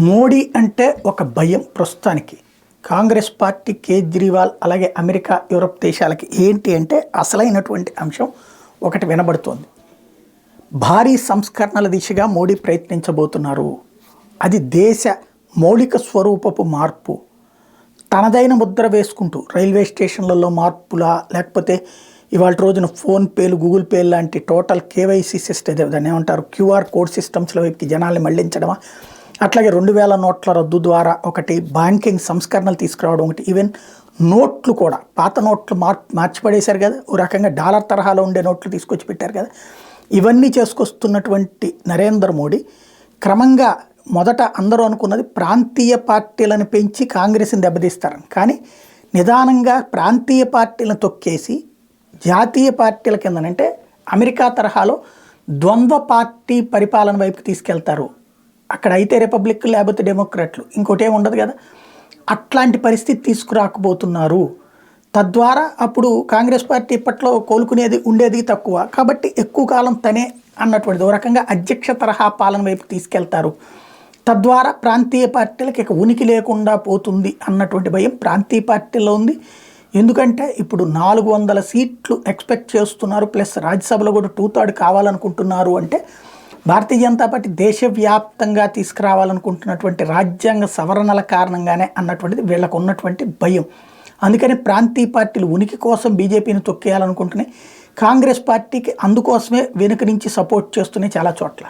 మోడీ అంటే ఒక భయం ప్రస్తుతానికి. కాంగ్రెస్ పార్టీ, కేజ్రీవాల్, అలాగే అమెరికా, యూరప్ దేశాలకి ఏంటి అంటే అసలైనటువంటి అంశం ఒకటి వినబడుతోంది. భారీ సంస్కరణల దిశగా మోడీ ప్రయత్నించబోతున్నారు. అది దేశ మౌలిక స్వరూపపు మార్పు. తనదైన ముద్ర వేసుకుంటూ రైల్వే స్టేషన్లలో మార్పులా, లేకపోతే ఇవాళ రోజున ఫోన్పేలు, గూగుల్ పేలు లాంటి టోటల్ కేవైసీ సిస్టమ్, దాన్ని ఏమంటారు, క్యూఆర్ కోడ్ సిస్టమ్స్ల వైపుకి జనాల్ని మళ్లించడమా, అట్లాగే 2000 నోట్ల రద్దు ద్వారా ఒకటి, బ్యాంకింగ్ సంస్కరణలు తీసుకురావడం ఒకటి, ఈవెన్ నోట్లు కూడా పాత నోట్లు మార్చిపడేశారు కదా, ఓ రకంగా డాలర్ తరహాలో ఉండే నోట్లు తీసుకొచ్చి పెట్టారు కదా. ఇవన్నీ చేసుకొస్తున్నటువంటి నరేంద్ర మోడీ క్రమంగా మొదట అందరూ అనుకున్నది ప్రాంతీయ పార్టీలను పెంచి కాంగ్రెస్ని దెబ్బతీస్తారని, కానీ నిదానంగా ప్రాంతీయ పార్టీలను తొక్కేసి జాతీయ పార్టీల కిందనంటే అమెరికా తరహాలో ద్వంద్వ పార్టీ పరిపాలన వైపుకి తీసుకెళ్తారు. అక్కడ అయితే రిపబ్లిక్, లేకపోతే డెమోక్రాట్లు, ఇంకోటి ఏమి ఉండదు కదా. అట్లాంటి పరిస్థితి తీసుకురాకపోతున్నారు. తద్వారా అప్పుడు కాంగ్రెస్ పార్టీ ఇప్పట్లో కోలుకునేది ఉండేది తక్కువ, కాబట్టి ఎక్కువ కాలం తనే అన్నటువంటిది ఓ రకంగా అధ్యక్ష తరహా పాలన వైపు తీసుకెళ్తారు. తద్వారా ప్రాంతీయ పార్టీలకు ఇక ఉనికి లేకుండా పోతుంది అన్నటువంటి భయం ప్రాంతీయ పార్టీల్లో ఉంది. ఎందుకంటే ఇప్పుడు 400 సీట్లు ఎక్స్పెక్ట్ చేస్తున్నారు, ప్లస్ రాజ్యసభలో కూడా 2/3 కావాలనుకుంటున్నారు. అంటే భారతీయ జనతా పార్టీ దేశవ్యాప్తంగా తీసుకురావాలనుకుంటున్నటువంటి రాజ్యాంగ సవరణల కారణంగానే అన్నటువంటిది వీళ్ళకు ఉన్నటువంటి భయం. అందుకని ప్రాంతీయ పార్టీలు ఉనికి కోసం బీజేపీని తొక్కేయాలనుకుంటున్నాయి. కాంగ్రెస్ పార్టీకి అందుకోసమే వెనుక నుంచి సపోర్ట్ చేస్తున్నాయి చాలా చోట్ల.